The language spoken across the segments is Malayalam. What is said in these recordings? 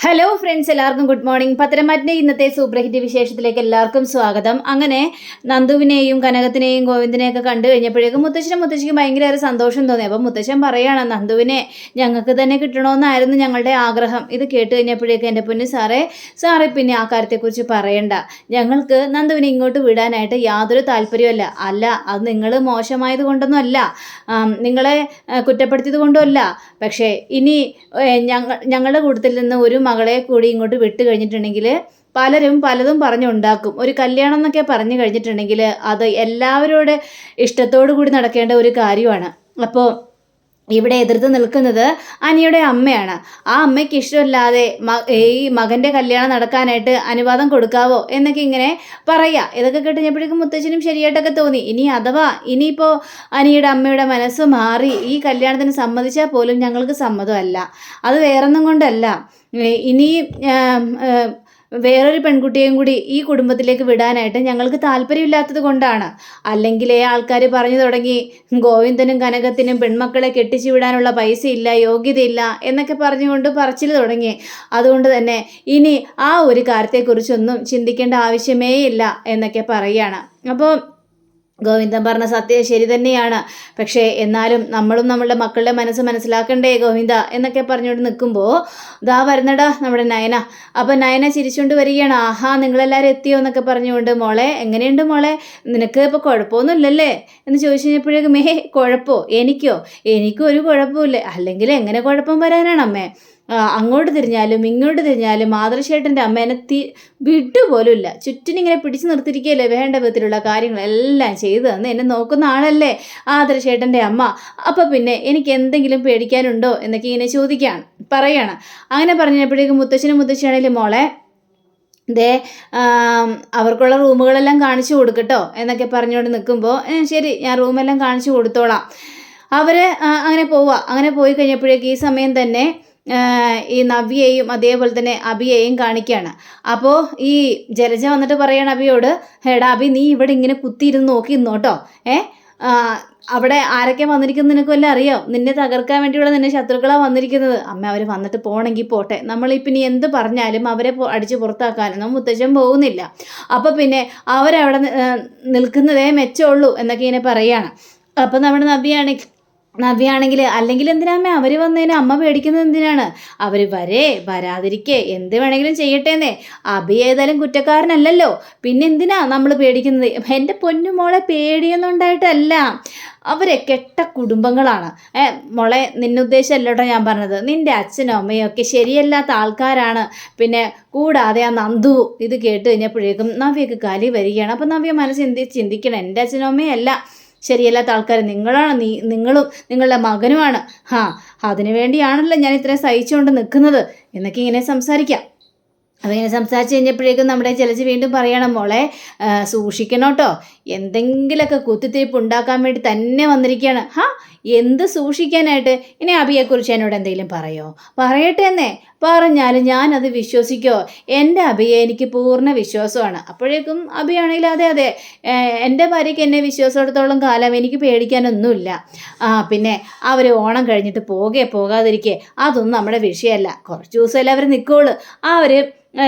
ഹലോ ഫ്രണ്ട്സ്, എല്ലാവർക്കും ഗുഡ് മോർണിംഗ്. പത്തനംതിട്ട ഇന്നത്തെ സൂപ്പർ ഹിറ്റ് വിശേഷത്തിലേക്ക് എല്ലാവർക്കും സ്വാഗതം. അങ്ങനെ നന്ദുവിനെയും കനകത്തിനെയും ഗോവിന്ദനെയൊക്കെ കണ്ടു കഴിഞ്ഞപ്പോഴേക്കും മുത്തശ്ശിക്ക് ഭയങ്കര സന്തോഷം തോന്നി. അപ്പം മുത്തശ്ശൻ പറയാണ്, നന്ദുവിനെ ഞങ്ങൾക്ക് തന്നെ കിട്ടണമെന്നായിരുന്നു ഞങ്ങളുടെ ആഗ്രഹം. ഇത് കേട്ട് കഴിഞ്ഞപ്പോഴേക്കും എൻ്റെ പൊന്നു സാറേ പിന്നെ ആ കാര്യത്തെക്കുറിച്ച് പറയണ്ട. ഞങ്ങൾക്ക് നന്ദുവിനെ ഇങ്ങോട്ട് വിടാനായിട്ട് യാതൊരു താല്പര്യമല്ല. അല്ല, അത് നിങ്ങൾ മോശമായത് കൊണ്ടൊന്നും അല്ല, നിങ്ങളെ കുറ്റപ്പെടുത്തിയത് കൊണ്ടും അല്ല. പക്ഷേ ഇനി ഞങ്ങളുടെ കൂട്ടത്തിൽ നിന്ന് ഒരു മകളെ കൂടി ഇങ്ങോട്ട് വിട്ട് കഴിഞ്ഞിട്ടുണ്ടെങ്കിൽ പലരും പലതും പറഞ്ഞുണ്ടാക്കും. ഒരു കല്യാണം എന്നൊക്കെ പറഞ്ഞു കഴിഞ്ഞിട്ടുണ്ടെങ്കിൽ അത് എല്ലാവരുടെ ഇഷ്ടത്തോടു കൂടി നടക്കേണ്ട ഒരു കാര്യമാണ്. അപ്പോൾ ഇവിടെ എതിർത്ത് നിൽക്കുന്നത് അനിയുടെ അമ്മയാണ്. ആ അമ്മയ്ക്ക് ഇഷ്ടമില്ലാതെ ഈ മകൻ്റെ കല്യാണം നടക്കാനായിട്ട് അനുവാദം കൊടുക്കാവോ എന്നൊക്കെ ഇങ്ങനെ പറയുക. ഇതൊക്കെ കേട്ടുകഴിഞ്ഞപ്പോഴേക്കും മുത്തച്ഛനും ശരിയായിട്ടൊക്കെ തോന്നി. ഇനി അഥവാ ഇനിയിപ്പോൾ അനിയുടെ അമ്മയുടെ മനസ്സ് മാറി ഈ കല്യാണത്തിന് സമ്മതിച്ചാൽ പോലും ഞങ്ങൾക്ക് സമ്മതമല്ല. അത് വേറൊന്നും കൊണ്ടല്ല, ഇനി വേറൊരു പെൺകുട്ടിയെയും കൂടി ഈ കുടുംബത്തിലേക്ക് വിടാനായിട്ട് ഞങ്ങൾക്ക് താല്പര്യമില്ലാത്തത് കൊണ്ടാണ്. അല്ലെങ്കിലേ ആൾക്കാർ പറഞ്ഞു തുടങ്ങി, ഗോവിന്ദനും കനകത്തിനും പെൺമക്കളെ കെട്ടിച്ചു വിടാനുള്ള പൈസയില്ല, യോഗ്യതയില്ല എന്നൊക്കെ പറഞ്ഞുകൊണ്ട് പറച്ചിൽ തുടങ്ങി. അതുകൊണ്ട് തന്നെ ഇനി ആ ഒരു കാര്യത്തെക്കുറിച്ചൊന്നും ചിന്തിക്കേണ്ട ആവശ്യമേ ഇല്ല എന്നൊക്കെ പറയുകയാണ്. അപ്പോൾ ഗോവിന്ദൻ പറഞ്ഞ സത്യം ശരി തന്നെയാണ്. പക്ഷേ എന്നാലും നമ്മളും നമ്മളുടെ മക്കളുടെ മനസ്സ് മനസ്സിലാക്കണ്ടേ ഗോവിന്ദ എന്നൊക്കെ പറഞ്ഞുകൊണ്ട് നിൽക്കുമ്പോൾ ദാ വരുന്നടാ നമ്മുടെ നയന. അപ്പം നയന ചിരിച്ചുകൊണ്ട് വരികയാണ്. ആഹാ, നിങ്ങളെല്ലാവരും എത്തിയോ എന്നൊക്കെ പറഞ്ഞുകൊണ്ട്. മോളെ എങ്ങനെയുണ്ട് മോളെ, നിനക്ക് ഇപ്പോൾ കുഴപ്പമൊന്നുമില്ലല്ലേ എന്ന് ചോദിച്ചു കഴിഞ്ഞപ്പോഴേക്കും കുഴപ്പമോ? എനിക്കും ഒരു കുഴപ്പമില്ല. അല്ലെങ്കിൽ എങ്ങനെ കുഴപ്പം വരാനാണ് അമ്മേ? അങ്ങോട്ട് തിരിഞ്ഞാലും ഇങ്ങോട്ട് തിരിഞ്ഞാലും ആദർശേട്ടൻ്റെ അമ്മ എന്നെ വിട്ടുപോലുമില്ല. ചുറ്റിനിങ്ങനെ പിടിച്ചു നിർത്തിയിരിക്കുകയല്ലേ, വേണ്ട വിധത്തിലുള്ള കാര്യങ്ങളെല്ലാം ചെയ്തു തന്ന് എന്നെ നോക്കുന്ന ആളല്ലേ ആദർശേട്ടൻ്റെ അമ്മ. അപ്പം പിന്നെ എനിക്ക് എന്തെങ്കിലും പേടിക്കാനുണ്ടോ എന്നൊക്കെ ഇങ്ങനെ പറയാണ്. അങ്ങനെ പറഞ്ഞപ്പോഴേക്കും മുത്തശ്ശിയാണെങ്കിലും മോളെ ദേ അവർക്കുള്ള റൂമുകളെല്ലാം കാണിച്ചു കൊടുക്കട്ടോ എന്നൊക്കെ പറഞ്ഞുകൊണ്ട് നിൽക്കുമ്പോൾ ശരി, ഞാൻ റൂമെല്ലാം കാണിച്ചു കൊടുത്തോളാം. അവർ അങ്ങനെ പോയി കഴിഞ്ഞപ്പോഴേക്കും ഈ സമയം തന്നെ ഈ നവ്യയെയും അതേപോലെ തന്നെ അഭിയെയും കാണിക്കുകയാണ്. അപ്പോൾ ഈ ജലജ വന്നിട്ട് പറയണം അഭിയോട്, എടാ അഭി, നീ ഇവിടെ ഇങ്ങനെ കുത്തിയിരുന്ന് നോക്കി നിന്നോട്ടോ. അവിടെ ആരൊക്കെ വന്നിരിക്കുന്നത് നിനക്ക് വല്ല അറിയോ? നിന്നെ തകർക്കാൻ വേണ്ടിയുള്ള നിന്നെ ശത്രുക്കളാണ് വന്നിരിക്കുന്നത്. അമ്മ അവർ വന്നിട്ട് പോകണമെങ്കിൽ പോട്ടെ, നമ്മളിപ്പം ഇനി എന്ത് പറഞ്ഞാലും അവരെ അടിച്ച് പുറത്താക്കാനൊന്നും മുത്തച്ഛൻ പോകുന്നില്ല. അപ്പോൾ പിന്നെ അവരവിടെ നിൽക്കുന്നതേ മെച്ചമുള്ളൂ എന്നൊക്കെ ഇങ്ങനെ പറയുകയാണ്. അപ്പം നമ്മുടെ നവ്യാണെങ്കിൽ അല്ലെങ്കിൽ എന്തിനാമ്മേ അവർ വന്നതിന് അമ്മ പേടിക്കുന്നത് എന്തിനാണ്? അവർ വരാതിരിക്കേ എന്ത് വേണമെങ്കിലും ചെയ്യട്ടേന്നേ. അഭി ഏതായാലും കുറ്റക്കാരനല്ലല്ലോ, പിന്നെ എന്തിനാ നമ്മൾ പേടിക്കുന്നത്? എൻ്റെ പൊന്നുമോളെ പേടിയൊന്നും ഉണ്ടായിട്ടല്ല, അവരെ കെട്ട കുടുംബങ്ങളാണ്. മോളെ നിന്നുദ്ദേശമല്ലോട്ടോ ഞാൻ പറഞ്ഞത്, നിൻ്റെ അച്ഛനും അമ്മയും ഒക്കെ ശരിയല്ലാത്ത ആൾക്കാരാണ്. പിന്നെ കൂടാതെ ആ നന്ദു ഇത് കേട്ട് കഴിഞ്ഞപ്പോഴേക്കും നവ്യക്ക് കലി വരികയാണ്. അപ്പം നവ്യ മനസ്സ് ചിന്തിക്കണം, എൻ്റെ അച്ഛനും അമ്മയും അല്ല ശരിയല്ലാത്ത ആൾക്കാർ, നിങ്ങളും നിങ്ങളുടെ മകനുമാണ്. അതിനു വേണ്ടിയാണല്ലോ ഞാൻ ഇത്രയും സഹിച്ചുകൊണ്ട് നിൽക്കുന്നത് എന്നൊക്കെ ഇങ്ങനെ സംസാരിക്കാം. അതിങ്ങനെ സംസാരിച്ച് കഴിഞ്ഞപ്പോഴേക്കും നമ്മുടെ ജലജ വീണ്ടും പറയണം, മോളെ സൂക്ഷിക്കണം കേട്ടോ, എന്തെങ്കിലുമൊക്കെ കുത്തിത്തിരിപ്പ് ഉണ്ടാക്കാൻ വേണ്ടി തന്നെ വന്നിരിക്കുകയാണ്. എന്ത് സൂക്ഷിക്കാനായിട്ട്? ഇനി അഭിയെക്കുറിച്ച് എന്നോട് എന്തെങ്കിലും പറയട്ടെ എന്നേ. പറഞ്ഞാലും ഞാനത് വിശ്വസിക്കോ? എൻ്റെ അഭിയെ എനിക്ക് പൂർണ്ണ വിശ്വാസമാണ്. അപ്പോഴേക്കും അഭിയാണെങ്കിൽ അതെ എൻ്റെ ഭാര്യയ്ക്ക് എന്നെ വിശ്വാസത്തോളം കാലം എനിക്ക് പേടിക്കാനൊന്നുമില്ല. പിന്നെ അവർ ഓണം കഴിഞ്ഞിട്ട് പോകാതിരിക്കേ അതൊന്നും നമ്മുടെ വിഷയമല്ല. കുറച്ച് ദിവസമല്ലേ അവർ നിൽക്കുകയുള്ളൂ, അവർ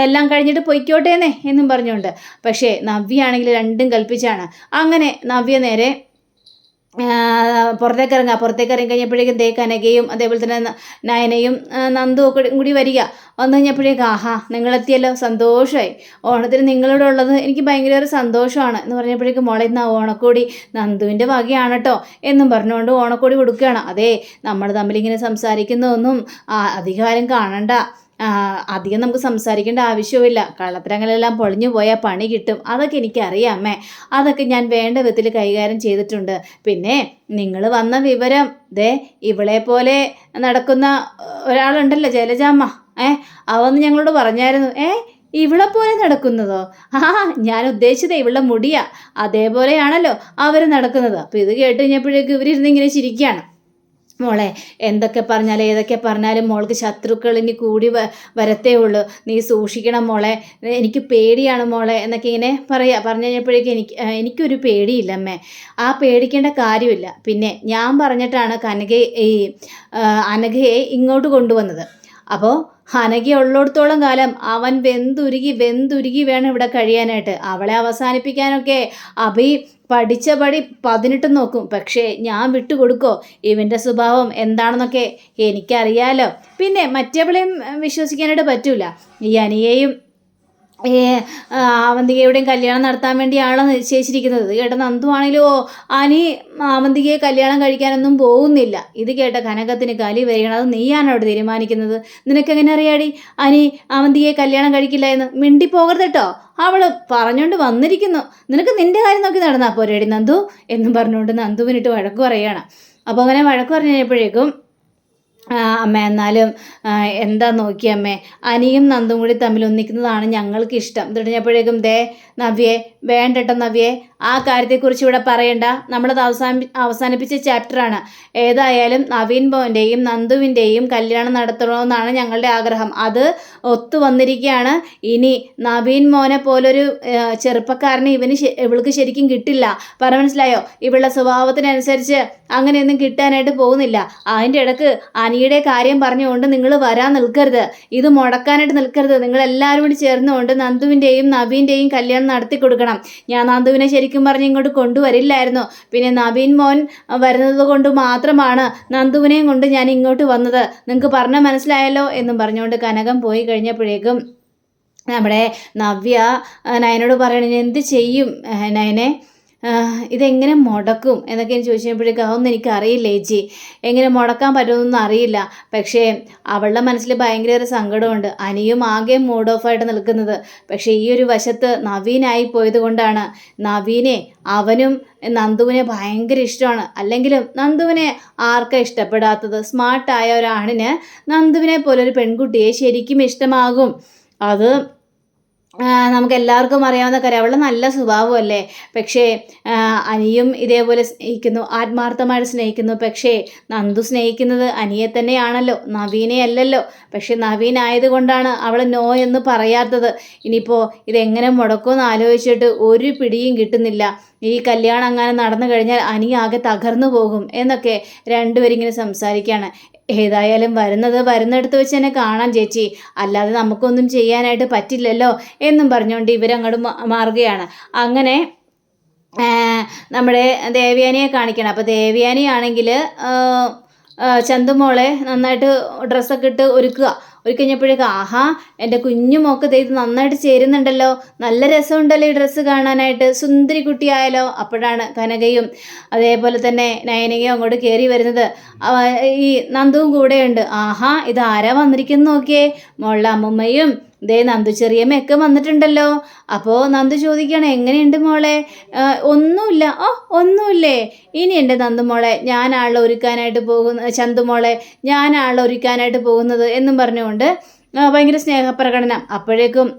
എല്ലാം കഴിഞ്ഞിട്ട് പൊയ്ക്കോട്ടേന്നേ എന്നും പറഞ്ഞുകൊണ്ട്. പക്ഷേ നവ്യാണെങ്കിൽ രണ്ടും കൽപ്പിച്ചാണ്. അങ്ങനെ നവ്യ നേരെ പുറത്തേക്ക് ഇറങ്ങി കഴിഞ്ഞപ്പോഴേക്കും കനകയും അതേപോലെ തന്നെ നയനയും നന്ദു ഒക്കെ കൂടി വന്നു കഴിഞ്ഞപ്പോഴേക്കും നിങ്ങളെത്തിയല്ലോ, സന്തോഷമായി. ഓണത്തിന് നിങ്ങളോട് ഉള്ളത് എനിക്ക് ഭയങ്കര സന്തോഷമാണ് എന്ന് പറഞ്ഞപ്പോഴേക്കും മോളെ ഇന്ന് ഓണക്കോടി നന്ദുവിൻ്റെ വകയാണ് കേട്ടോ എന്നും പറഞ്ഞുകൊണ്ട് ഓണക്കോടി കൊടുക്കുകയാണ്. അതെ, നമ്മൾ തമ്മിലിങ്ങനെ സംസാരിക്കുന്നതൊന്നും അധികാരം കാണണ്ട, അധികം നമുക്ക് സംസാരിക്കേണ്ട ആവശ്യവുമില്ല. കള്ളത്തരങ്ങളെല്ലാം പൊളിഞ്ഞു പോയാൽ പണി കിട്ടും. അതൊക്കെ എനിക്കറിയാമേ, അതൊക്കെ ഞാൻ വേണ്ട വിധത്തിൽ കൈകാര്യം ചെയ്തിട്ടുണ്ട്. പിന്നെ നിങ്ങൾ വന്ന വിവരം ഇവളെ പോലെ നടക്കുന്ന ഒരാളുണ്ടല്ലോ ജലജാമ്മ, അവന്ന് ഞങ്ങളോട് പറഞ്ഞായിരുന്നു. ഇവളെ പോലെ നടക്കുന്നതോ? ഞാൻ ഉദ്ദേശിച്ചത് ഇവളുടെ മുടിയാ, അതേപോലെയാണല്ലോ അവർ നടക്കുന്നത്. അപ്പോൾ ഇത് കേട്ട് കഴിഞ്ഞപ്പോഴേക്കും ഇവരിരുന്ന് ഇങ്ങനെ ചിരിക്കുകയാണ്. മോളെ എന്തൊക്കെ പറഞ്ഞാലും ഏതൊക്കെ പറഞ്ഞാലും മോൾക്ക് ശത്രുക്കൾ ഇനി കൂടി വരത്തേ ഉള്ളൂ, നീ സൂക്ഷിക്കണം മോളെ, എനിക്ക് പേടിയാണ് മോളെ എന്നൊക്കെ ഇങ്ങനെ പറഞ്ഞു കഴിഞ്ഞപ്പോഴേക്കും എനിക്കൊരു പേടിയില്ല അമ്മേ, ആ പേടിക്കേണ്ട കാര്യമില്ല. പിന്നെ ഞാൻ പറഞ്ഞിട്ടാണ് അനഘയെ ഇങ്ങോട്ട് കൊണ്ടുവന്നത്. അപ്പോൾ അനഘ ഉള്ളിടത്തോളം കാലം അവൻ വെന്തുരുകി വെന്തുരുകി വേണം ഇവിടെ കഴിയാനായിട്ട്. അവളെ അവസാനിപ്പിക്കാനൊക്കെ അഭി പഠിച്ച പടി 18 നോക്കും. പക്ഷേ ഞാൻ വിട്ടുകൊടുക്കോ? ഇവൻ്റെ സ്വഭാവം എന്താണെന്നൊക്കെ എനിക്കറിയാലോ. പിന്നെ മറ്റവളെയും വിശ്വസിക്കാനായിട്ട് പറ്റൂല. ഈ അനിയെയും അവന്തികയുടെയും കല്യാണം നടത്താൻ വേണ്ടിയാണല്ലോ നിശ്ചയിച്ചിരിക്കുന്നത്. ഇത് കേട്ട നന്ദു ആണെങ്കിലോ അനി അവന്തികയെ കല്യാണം കഴിക്കാനൊന്നും പോകുന്നില്ല. ഇത് കേട്ട കനകത്തിന് കലി വരികയാണ്. അത് നീയാണ് അവിടെ തീരുമാനിക്കുന്നത്. നിനക്കെങ്ങനെ അറിയാടി അനി അവന്തികയെ കല്യാണം കഴിക്കില്ല എന്ന്? മിണ്ടിപ്പോകരുത് കേട്ടോ, അവൾ പറഞ്ഞുകൊണ്ട് വന്നിരിക്കുന്നു. നിനക്ക് നിൻ്റെ കാര്യം നോക്കി നടന്നാൽ പോരേടി നന്ദു എന്നും പറഞ്ഞുകൊണ്ട് നന്ദുവിനിട്ട് വഴക്ക് പറയുകയാണ്. അപ്പോൾ അങ്ങനെ വഴക്ക് പറഞ്ഞു കഴിഞ്ഞപ്പോഴേക്കും അമ്മ എന്നാലും എന്താ നോക്കിയമ്മേ, അനിയും നന്ദും കൂടി തമ്മിൽ ഒന്നിക്കുന്നതാണ് ഞങ്ങൾക്ക് ഇഷ്ടം. ഇത് കഴിഞ്ഞപ്പോഴേക്കും നവ്യേ വേണ്ടട്ടോ നവ്യേ, ആ കാര്യത്തെക്കുറിച്ച് ഇവിടെ പറയണ്ട. നമ്മളത് അവസാനിപ്പിച്ച ചാപ്റ്ററാണ്. ഏതായാലും നവീൻ മോൻ്റെയും നന്ദുവിൻ്റെയും കല്യാണം നടത്തണമെന്നാണ് ഞങ്ങളുടെ ആഗ്രഹം. അത് ഒത്തു വന്നിരിക്കുകയാണ്. ഇനി നവീൻ മോനെ പോലൊരു ചെറുപ്പക്കാരനെ ഇവൾക്ക് ശരിക്കും കിട്ടില്ല. പറ മനസ്സിലായോ? ഇവളുടെ സ്വഭാവത്തിനനുസരിച്ച് അങ്ങനെയൊന്നും കിട്ടാനായിട്ട് പോകുന്നില്ല. അതിൻ്റെ ഇടക്ക് അനിയുടെ കാര്യം പറഞ്ഞുകൊണ്ട് നിങ്ങൾ വരാൻ നിൽക്കരുത്, ഇത് മുടക്കാനായിട്ട് നിൽക്കരുത്. നിങ്ങളെല്ലാവരും കൂടി ചേർന്നുകൊണ്ട് നന്ദുവിൻ്റെയും നവീൻ്റെയും കല്യാണം നടത്തി കൊടുക്കണം. ഞാൻ നന്ദുവിനെ ശരിക്കും പറഞ്ഞ് ഇങ്ങോട്ട് കൊണ്ടുവരില്ലായിരുന്നു. പിന്നെ നവീൻ മോൻ വരുന്നത് കൊണ്ട് മാത്രമാണ് നന്ദുവിനെയും കൊണ്ട് ഞാൻ ഇങ്ങോട്ട് വന്നത്. നിങ്ങൾക്ക് പറഞ്ഞാൽ മനസ്സിലായല്ലോ എന്നും പറഞ്ഞുകൊണ്ട് കനകം പോയി കഴിഞ്ഞപ്പോഴേക്കും നമ്മുടെ നവ്യ നയനോട് പറയണേ, എന്ത് ചെയ്യും നയനെ, ഇതെങ്ങനെ മുടക്കും എന്നൊക്കെ എനിക്ക് ചോദിച്ചപ്പോഴേക്കും അതൊന്നും എനിക്കറിയില്ല ചേച്ചി, എങ്ങനെ മുടക്കാൻ പറ്റുമെന്നൊന്നും അറിയില്ല. പക്ഷേ അവളുടെ മനസ്സിൽ ഭയങ്കര സങ്കടമുണ്ട്. അനിയും ആകെ മൂഡ് ഓഫായിട്ട് നിൽക്കുന്നത്. പക്ഷേ ഈ ഒരു വശത്ത് നവീനായി പോയത് കൊണ്ടാണ്. നവീനെ അവനും നന്ദുവിനെ ഭയങ്കര ഇഷ്ടമാണ്. അല്ലെങ്കിലും നന്ദുവിനെ ആർക്കാണ് ഇഷ്ടപ്പെടാത്തത്? സ്മാർട്ടായ ഒരാണിന് നന്ദുവിനെ പോലൊരു പെൺകുട്ടിയെ ശരിക്കും ഇഷ്ടമാകും. അത് നമുക്ക് എല്ലാവർക്കും അറിയാവുന്ന കാര്യം. അവളുടെ നല്ല സ്വഭാവമല്ലേ. പക്ഷേ അനിയും ഇതേപോലെ സ്നേഹിക്കുന്നു, ആത്മാർത്ഥമായിട്ട് സ്നേഹിക്കുന്നു. പക്ഷേ നന്ദു സ്നേഹിക്കുന്നത് അനിയെ തന്നെയാണല്ലോ, നവീനെ അല്ലല്ലോ. പക്ഷെ നവീൻ ആയതുകൊണ്ടാണ് അവൾ നോ എന്ന് പറയാത്തത്. ഇനിയിപ്പോൾ ഇതെങ്ങനെ മുടക്കുമെന്ന് ആലോചിച്ചിട്ട് ഒരു പിടിയും കിട്ടുന്നില്ല. ഈ കല്യാണം അങ്ങനെ നടന്നു കഴിഞ്ഞാൽ അനി ആകെ തകർന്നു പോകും എന്നൊക്കെ രണ്ടുപേരിങ്ങനെ സംസാരിക്കുകയാണ്. ഏതായാലും വരുന്നിടത്ത് വെച്ച് തന്നെ കാണാം ചേച്ചി, അല്ലാതെ നമുക്കൊന്നും ചെയ്യാനായിട്ട് പറ്റില്ലല്ലോ എന്നും പറഞ്ഞുകൊണ്ട് ഇവരങ്ങോട്ട് മാറുകയാണ്. അങ്ങനെ നമ്മുടെ ദേവയാനിയെ കാണിക്കണം. അപ്പോൾ ദേവയാനിയാണെങ്കിൽ ചന്തുമോളെ നന്നായിട്ട് ഡ്രസ്സൊക്കെ ഇട്ട് ഒരുക്കഴിഞ്ഞപ്പോഴേക്കും ആഹാ എൻ്റെ കുഞ്ഞു മോക്ക് ഇത് നന്നായിട്ട് ചേരുന്നുണ്ടല്ലോ, നല്ല രസമുണ്ടല്ലോ ഈ ഡ്രസ്സ് കാണാനായിട്ട്, സുന്ദരി കുട്ടിയായാലോ. അപ്പോഴാണ് കനകയും അതേപോലെ തന്നെ നയനയും അങ്ങോട്ട് കയറി വരുന്നത്. ഈ നന്ദുവും കൂടെയുണ്ട്. ആഹാ ഇത് ആരാ വന്നിരിക്കുന്നു നോക്കിയേ, മോളുടെ അമ്മുമ്മയും നന്ദു ചെറിയമ്മയൊക്കെ വന്നിട്ടുണ്ടല്ലോ. അപ്പോൾ നന്ദു ചോദിക്കുകയാണ്, എങ്ങനെയുണ്ട് മോളെ? ഒന്നുമില്ല. ഒന്നുമില്ലേ? ഇനി എൻ്റെ നന്ദു മോളെ ഞാനാണല്ലോ ഒരുക്കാനായിട്ട് ചന്തുമോളെ ഞാനാണല്ലോ ഒരുക്കാനായിട്ട് പോകുന്നത് എന്നും പറഞ്ഞുകൊണ്ട് ഭയങ്കര സ്നേഹപ്രകടനം. അപ്പോഴേക്കും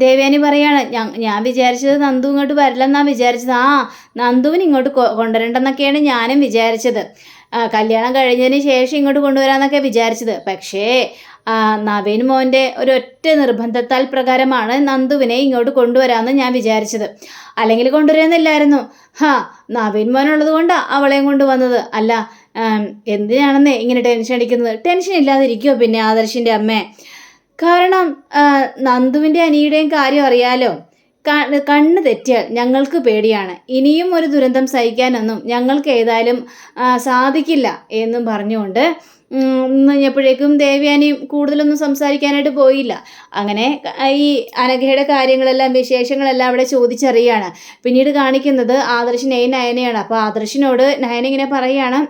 ദേവയാനി പറയാണ്, ഞാൻ വിചാരിച്ചത് നന്ദു ഇങ്ങോട്ട് വരില്ലെന്നാണ് വിചാരിച്ചത്. നന്ദുവിന് ഇങ്ങോട്ട് കൊണ്ടുവരണ്ടെന്നൊക്കെയാണ് ഞാനും വിചാരിച്ചത്. കല്യാണം കഴിഞ്ഞതിന് ശേഷം ഇങ്ങോട്ട് കൊണ്ടുവരാമെന്നൊക്കെ വിചാരിച്ചത്. പക്ഷേ നവീൻ മോൻ്റെ ഒരൊറ്റ നിർബന്ധത്താൽ പ്രകാരമാണ് നന്ദുവിനെ ഇങ്ങോട്ട് കൊണ്ടുവരാമെന്ന് ഞാൻ വിചാരിച്ചത്. അല്ലെങ്കിൽ കൊണ്ടുവരുന്നില്ലായിരുന്നു. നവീൻ മോനുള്ളത് കൊണ്ടാണ് അവളെയും കൊണ്ടുവന്നത്. അല്ല എന്തിനാണെന്നേ ഇങ്ങനെ ടെൻഷൻ അടിക്കുന്നത്? ടെൻഷൻ ഇല്ലാതിരിക്കുമോ പിന്നെ ആദർശിൻ്റെ അമ്മേ? കാരണം നന്ദുവിൻ്റെ അനിയുടെയും കാര്യം അറിയാലോ. കണ്ണ് തെറ്റിയാൽ ഞങ്ങൾക്ക് പേടിയാണ്. ഇനിയും ഒരു ദുരന്തം സഹിക്കാനൊന്നും ഞങ്ങൾക്ക് ഏതായാലും സാധിക്കില്ല എന്നും പറഞ്ഞുകൊണ്ട് കഴിഞ്ഞപ്പോഴേക്കും ദേവയാനി കൂടുതലൊന്നും സംസാരിക്കാനായിട്ട് പോയില്ല. അങ്ങനെ ഈ അനഘയുടെ കാര്യങ്ങളെല്ലാം വിശേഷങ്ങളെല്ലാം അവിടെ ചോദിച്ചറിയാണ്. പിന്നീട് കാണിക്കുന്നത് ആദർശിനെയും നയനയാണ്. അപ്പോൾ ആദർശിനോട് നയന ഇങ്ങനെ പറയുകയാണ്,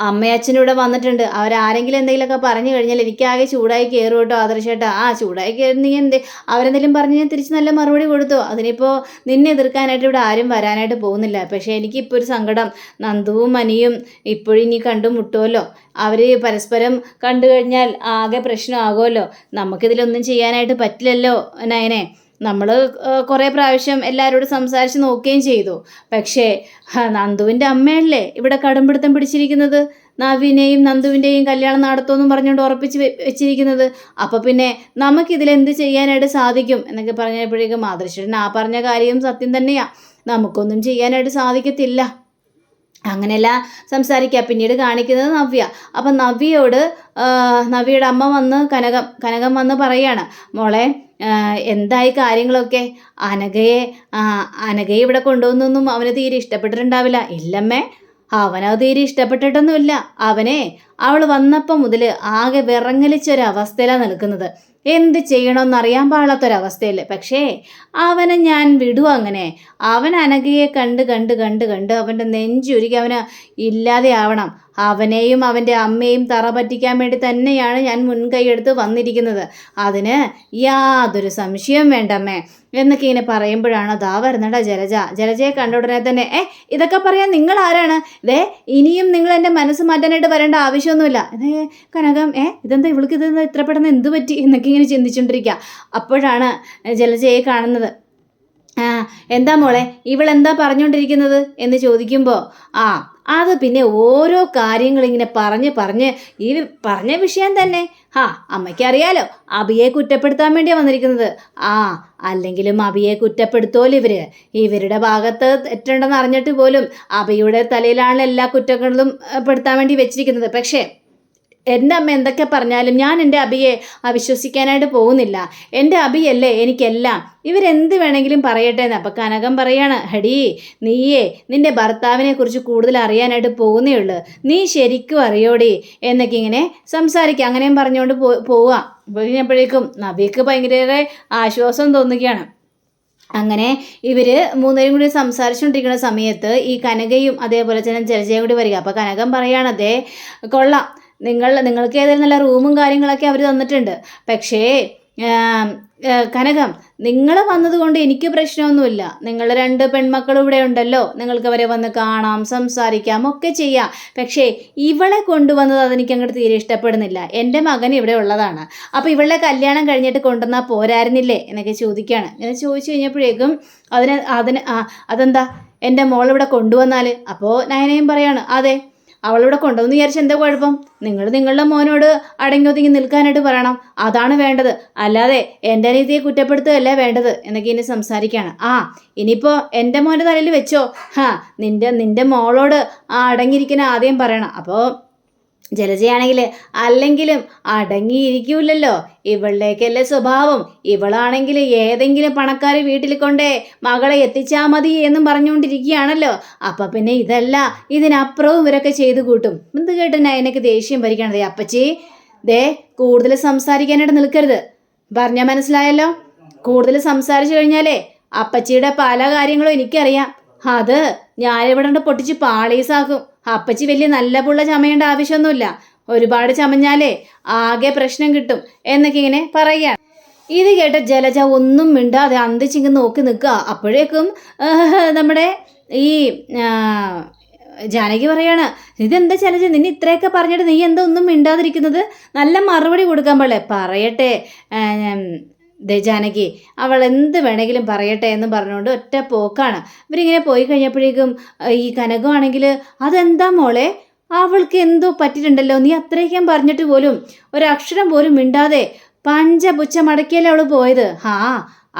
അമ്മയച്ഛനും ഇവിടെ വന്നിട്ടുണ്ട്, അവരാരെങ്കിലും എന്തെങ്കിലുമൊക്കെ പറഞ്ഞു കഴിഞ്ഞാൽ എനിക്കാകെ ചൂടായി കയറും കേട്ടോ ആദർശേട്ടാ. ചൂടായി കയറുന്നെങ്കിൽ അവരെന്തെങ്കിലും പറഞ്ഞ് ഞാൻ തിരിച്ച് നല്ല മറുപടി കൊടുത്തു. അതിനിപ്പോൾ നിന്നെ എതിർക്കാനായിട്ട് ഇവിടെ ആരും വരാനായിട്ട് പോകുന്നില്ല. പക്ഷേ എനിക്കിപ്പോൾ ഒരു സങ്കടം, നന്ദുവും അനിയും ഇപ്പോഴും ഇനി കണ്ടുമുട്ടുമല്ലോ, അവർ പരസ്പരം കണ്ടു കഴിഞ്ഞാൽ ആകെ പ്രശ്നമാകുമല്ലോ. നമുക്കിതിലൊന്നും ചെയ്യാനായിട്ട് പറ്റില്ലല്ലോ നയനെ. നമ്മൾ കുറേ പ്രാവശ്യം എല്ലാവരോടും സംസാരിച്ച് നോക്കുകയും ചെയ്തു. പക്ഷേ നന്ദുവിൻ്റെ അമ്മയല്ലേ ഇവിടെ കടുംപിടുത്തം പിടിച്ചിരിക്കുന്നത്, നവീനെയും നന്ദുവിൻ്റെയും കല്യാണം നടത്തുമെന്നും പറഞ്ഞുകൊണ്ട് ഉറപ്പിച്ച് വെച്ചിരിക്കുന്നത്. അപ്പോൾ പിന്നെ നമുക്കിതിലെന്ത് ചെയ്യാനായിട്ട് സാധിക്കും എന്നൊക്കെ പറഞ്ഞപ്പോഴേക്കും ആദർശൻ പറഞ്ഞ കാര്യം സത്യം തന്നെയാണ്, നമുക്കൊന്നും ചെയ്യാനായിട്ട് സാധിക്കത്തില്ല. അങ്ങനെയല്ല സംസാരിക്കുക. പിന്നീട് കാണിക്കുന്നത് നവ്യ. അപ്പം നവ്യയുടെ അമ്മ വന്ന് കനകം വന്ന് പറയാണ്, മോളെ എന്തായി കാര്യങ്ങളൊക്കെ? അനഘയെ ഇവിടെ കൊണ്ടുവന്നൊന്നും അവന് തീരെ ഇഷ്ടപ്പെട്ടിട്ടുണ്ടാവില്ല. ഇല്ലമ്മേ, അവനത് തീരെ ഇഷ്ടപ്പെട്ടിട്ടൊന്നുമില്ല. അവൾ വന്നപ്പം മുതൽ ആകെ വിറങ്ങലിച്ചൊരവസ്ഥയിലാണ് നിൽക്കുന്നത്. എന്ത് ചെയ്യണമെന്നറിയാൻ പാടില്ലാത്തൊരവസ്ഥയിൽ. പക്ഷേ അവനെ ഞാൻ വിടുക അങ്ങനെ? അവൻ അനഘയെ കണ്ട് അവൻ്റെ നെഞ്ചുരുകി അവന് ഇല്ലാതെയാവണം. അവനെയും അവൻ്റെ അമ്മയും തറ പറ്റിക്കാൻ വേണ്ടി തന്നെയാണ് ഞാൻ മുൻകൈയെടുത്ത് വന്നിരിക്കുന്നത്. അതിന് യാതൊരു സംശയവും വേണ്ടമ്മേ എന്നൊക്കെ ഇങ്ങനെ പറയുമ്പോഴാണ് അതാ വരുന്നടാ ജലജയെ കണ്ട ഉടനെ തന്നെ ഇതൊക്കെ പറയാൻ നിങ്ങൾ ആരാണ്? ഇനിയും നിങ്ങൾ എൻ്റെ മനസ്സ് മാറ്റാനായിട്ട് വരേണ്ട ആവശ്യമൊന്നുമില്ല. കനകം ഇതെന്താ ഇവൾക്ക് ഇതെന്താ ഇത്ര പെട്ടെന്ന് എന്ത് പറ്റി എന്നൊക്കെ ഇങ്ങനെ ചിന്തിച്ചുകൊണ്ടിരിക്കുക. അപ്പോഴാണ് ജലജയെ കാണുന്നത്. എന്താ മോളെ ഇവളെന്താ പറഞ്ഞുകൊണ്ടിരിക്കുന്നത് എന്ന് ചോദിക്കുമ്പോൾ അത് പിന്നെ ഓരോ കാര്യങ്ങളിങ്ങനെ പറഞ്ഞ് ഈ പറഞ്ഞ വിഷയം തന്നെ അമ്മയ്ക്കറിയാലോ അബിയെ കുറ്റപ്പെടുത്താൻ വേണ്ടിയാണ് വന്നിരിക്കുന്നത്. അല്ലെങ്കിലും അബിയെ കുറ്റപ്പെടുത്തോല്ലോ ഇവരുടെ ഭാഗത്ത് തെറ്റുണ്ടെന്ന് അറിഞ്ഞിട്ട് പോലും അബിയുടെ തലയിലാണ് എല്ലാ കുറ്റങ്ങളും പെടുത്താൻ വേണ്ടി വെച്ചിരിക്കുന്നത്. പക്ഷേ എൻ്റെ അമ്മ എന്തൊക്കെ പറഞ്ഞാലും ഞാൻ എൻ്റെ അബിയെ അവിശ്വസിക്കാനായിട്ട് പോകുന്നില്ല. എൻ്റെ അബിയല്ലേ എനിക്കെല്ലാം. ഇവരെന്ത് വേണമെങ്കിലും പറയട്ടെ എന്ന്. അപ്പം കനകം പറയാണ്, ഹടി നീയേ നിൻ്റെ ഭർത്താവിനെ കുറിച്ച് കൂടുതൽ അറിയാനായിട്ട് പോകുന്നേ ഉള്ളൂ. നീ ശരിക്കും അറിയോടി എന്നൊക്കെ ഇങ്ങനെ സംസാരിക്കുക. അങ്ങനെയും പറഞ്ഞുകൊണ്ട് പോവുക. കഴിഞ്ഞപ്പോഴേക്കും നബിക്ക് ഭയങ്കര ആശ്വാസം തോന്നുകയാണ്. അങ്ങനെ ഇവർ മൂന്നുപേരും കൂടി സംസാരിച്ചുകൊണ്ടിരിക്കുന്ന സമയത്ത് ഈ കനകയും അതേപോലെ തന്നെ ജലജയും കൂടി വരിക. അപ്പോൾ കനകം പറയാണ്, കൊള്ളാം, നിങ്ങൾക്ക് ഏതായാലും നല്ല റൂമും കാര്യങ്ങളൊക്കെ അവർ തന്നിട്ടുണ്ട്. പക്ഷേ കനകം, നിങ്ങൾ വന്നതുകൊണ്ട് എനിക്ക് പ്രശ്നമൊന്നുമില്ല. നിങ്ങൾ 2 പെൺമക്കളും ഇവിടെ ഉണ്ടല്ലോ, നിങ്ങൾക്ക് അവരെ വന്ന് കാണാം, സംസാരിക്കാം, ഒക്കെ ചെയ്യാം. പക്ഷേ ഇവളെ കൊണ്ടുവന്നത് അതെനിക്ക് അങ്ങോട്ട് തീരെ ഇഷ്ടപ്പെടുന്നില്ല. എൻ്റെ മകൻ ഇവിടെ ഉള്ളതാണ്. അപ്പോൾ ഇവളുടെ കല്യാണം കഴിഞ്ഞിട്ട് കൊണ്ടുവന്നാൽ പോരായിരുന്നില്ലേ എന്നൊക്കെ ചോദിക്കുകയാണ്. ഇങ്ങനെ ചോദിച്ചു കഴിഞ്ഞപ്പോഴേക്കും അതെന്താ എൻ്റെ മോളിവിടെ കൊണ്ടുവന്നാൽ? അപ്പോൾ നയനയും പറയാണ്, അതെ, അവളിവിടെ കൊണ്ടുവന്ന് വിചാരിച്ച് എന്താ കുഴപ്പം? നിങ്ങളുടെ മോനോട് അടങ്ങി ഒതുങ്ങി നിൽക്കാനായിട്ട് പറയണം. അതാണ് വേണ്ടത്. അല്ലാതെ എൻ്റെ അനിയത്തിയെ കുറ്റപ്പെടുത്തുകയല്ല വേണ്ടത് എന്നൊക്കെ ഇനി സംസാരിക്കുകയാണ്. ഇനിയിപ്പോൾ എൻ്റെ മോൻ്റെ തലയിൽ വെച്ചോ. നിൻ്റെ മോളോട് അടങ്ങിയിരിക്കുന്ന ആദ്യം പറയണം. അപ്പോൾ ജലജയാണെങ്കിൽ അല്ലെങ്കിലും അടങ്ങിയിരിക്കൂലല്ലോ, ഇവളുടെയൊക്കെയല്ലേ സ്വഭാവം. ഇവളാണെങ്കിൽ ഏതെങ്കിലും പണക്കാർ വീട്ടിൽ കൊണ്ടേ മകളെ എത്തിച്ചാൽ മതി എന്നും പറഞ്ഞുകൊണ്ടിരിക്കുകയാണല്ലോ. അപ്പം പിന്നെ ഇതിനപ്പുറവും ഇവരൊക്കെ ചെയ്തു കൂട്ടും. എന്ത് കേട്ടിനാ എനിക്ക് ദേഷ്യം ഭരിക്കണത്? അപ്പച്ചി കൂടുതൽ സംസാരിക്കാനായിട്ട് നിൽക്കരുത്. പറഞ്ഞാൽ മനസ്സിലായല്ലോ? കൂടുതൽ സംസാരിച്ചു കഴിഞ്ഞാലേ അപ്പച്ചിയുടെ പല കാര്യങ്ങളും എനിക്കറിയാം. അത് ഞാനിവിടെ പൊട്ടിച്ച് പാളീസാക്കും. അപ്പച്ചി വലിയ നല്ല പുള്ള ചമയേണ്ട ആവശ്യമൊന്നുമില്ല. ഒരുപാട് ചമഞ്ഞാലേ ആകെ പ്രശ്നം കിട്ടും എന്നൊക്കെ ഇങ്ങനെ പറയുക. ഇത് കേട്ട ജലജ ഒന്നും മിണ്ടാതെ അന്തിച്ചിങ്ങ് നോക്കി നിൽക്കുക. അപ്പോഴേക്കും നമ്മുടെ ഈ ജാനകി പറയാണ്, ഇതെന്താ ജലജ, നിന്നെ ഇത്രയൊക്കെ പറഞ്ഞിട്ട് നീ എന്താ ഒന്നും മിണ്ടാതിരിക്കുന്നത്? നല്ല മറുപടി കൊടുക്കാൻ പാടില്ലേ? പറയട്ടെ ജാനകി, അവൾ എന്ത് വേണമെങ്കിലും പറയട്ടെ എന്ന് പറഞ്ഞുകൊണ്ട് ഒറ്റ പോക്കാണ്. ഇവരിങ്ങനെ പോയി കഴിഞ്ഞപ്പോഴേക്കും ഈ കനകമാണെങ്കിൽ, അതെന്താ മോളെ, അവൾക്ക് എന്തോ പറ്റിയിട്ടുണ്ടല്ലോ, നീ അത്രയ്ക്കും പറഞ്ഞിട്ട് പോലും ഒരക്ഷരം പോലും മിണ്ടാതെ പഞ്ചപുച്ഛ മടക്കിയല്ലേ അവൾ പോയത്?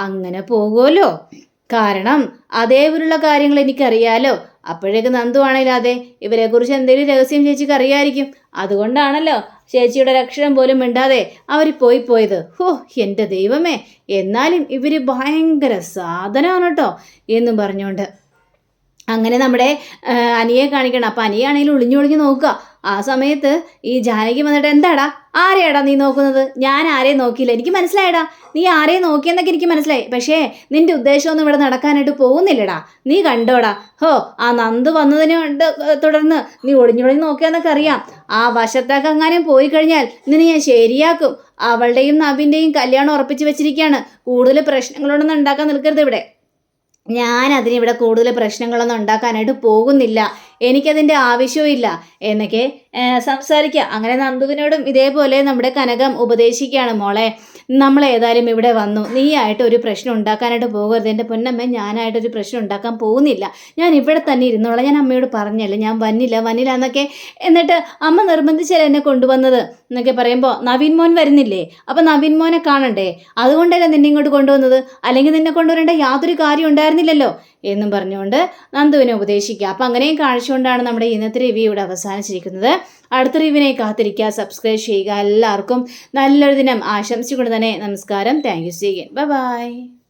അങ്ങനെ പോകുമല്ലോ, കാരണം അതേപോലുള്ള കാര്യങ്ങൾ എനിക്കറിയാലോ. അപ്പോഴേക്ക് നന്ദു ആണെങ്കിലും അതെ, ഇവരെക്കുറിച്ച് എന്തെങ്കിലും രഹസ്യം ചേച്ചിക്ക് അറിയാമായിരിക്കും. അതുകൊണ്ടാണല്ലോ ചേച്ചിയുടെ ഒരക്ഷരം പോലും മിണ്ടാതെ അവർ പോയത്. എൻ്റെ ദൈവമേ, എന്നാലും ഇവർ ഭയങ്കര സാധനമാണ് കേട്ടോ എന്നും പറഞ്ഞുകൊണ്ട് അങ്ങനെ നമ്മുടെ അനിയെ കാണിക്കണം. അപ്പം അനിയാണെങ്കിൽ ഒളിഞ്ഞൊളിഞ്ഞ് നോക്കുക. ആ സമയത്ത് ഈ ജാനകി വന്നിട്ട്, എന്താടാ, ആരെയാടാ നീ നോക്കുന്നത്? ഞാൻ ആരെയും നോക്കിയില്ല, എനിക്ക് മനസ്സിലായടാ, നീ ആരെയും നോക്കിയെന്നൊക്കെ എനിക്ക് മനസ്സിലായി. പക്ഷേ നിന്റെ ഉദ്ദേശമൊന്നും ഇവിടെ നടക്കാനായിട്ട് പോകുന്നില്ലടാ, നീ കണ്ടോടാ. ആ നന്ദു വന്നതിനെ തുടർന്ന് നീ ഒളിഞ്ഞൊളിഞ്ഞ് നോക്കിയാന്നൊക്കെ അറിയാം. ആ വശത്തൊക്കെ എങ്ങാനും പോയി കഴിഞ്ഞാൽ നിന്നെ ഞാൻ ശരിയാക്കും. അവളുടെയും നവിൻ്റെയും കല്യാണം ഉറപ്പിച്ച് വെച്ചിരിക്കുകയാണ്. കൂടുതൽ പ്രശ്നങ്ങളൊന്നും ഉണ്ടാക്കാൻ നിൽക്കരുത് ഇവിടെ. ഞാൻ അതിനിവിടെ കൂടുതൽ പ്രശ്നങ്ങളൊന്നും ഉണ്ടാക്കാനായിട്ട് പോകുന്നില്ല, എനിക്കതിൻ്റെ ആവശ്യമില്ല എന്നൊക്കെ സംസാരിക്കുക. അങ്ങനെ നന്ദുവിനോടും ഇതേപോലെ നമ്മുടെ കനകം ഉപദേശിക്കുകയാണ്, മോളെ നമ്മളേതായാലും ഇവിടെ വന്നു, നീയായിട്ട് ഒരു പ്രശ്നം ഉണ്ടാക്കാനായിട്ട് പോകരുത്. എൻ്റെ പൊന്നമ്മ, ഞാനായിട്ടൊരു പ്രശ്നം ഉണ്ടാക്കാൻ പോകുന്നില്ല, ഞാൻ ഇവിടെ തന്നെ ഇരുന്നോളാം. ഞാൻ അമ്മയോട് പറഞ്ഞല്ലേ ഞാൻ വന്നില്ല എന്നൊക്കെ. എന്നിട്ട് അമ്മ നിർബന്ധിച്ചല്ലേ എന്നെ കൊണ്ടുവന്നത് എന്നൊക്കെ പറയുമ്പോൾ, നവീൻ മോൻ വരുന്നില്ലേ, അപ്പം നവീൻ മോനെ കാണണ്ടേ, അതുകൊണ്ടല്ലേ നിന്നെ ഇങ്ങോട്ട് കൊണ്ടുവന്നത്. അല്ലെങ്കിൽ നിന്നെ കൊണ്ടുവരേണ്ട യാതൊരു കാര്യം ഉണ്ടായിരുന്നില്ലല്ലോ എന്നും പറഞ്ഞുകൊണ്ട് നന്ദുവിനെ ഉപദേശിക്കുക. അപ്പം അങ്ങനെയും കാണിച്ചുകൊണ്ടാണ് നമ്മുടെ ഇന്നത്തെ റിവ്യൂ ഇവിടെ അവസാനിച്ചിരിക്കുന്നത്. അടുത്ത റിവ്യൂവിനെ കാത്തിരിക്കുക, സബ്സ്ക്രൈബ് ചെയ്യുക. എല്ലാവർക്കും നല്ലൊരു ദിനം ആശംസിച്ചുകൊണ്ട് തന്നെ നമസ്കാരം. Thank you. See you. Bye by.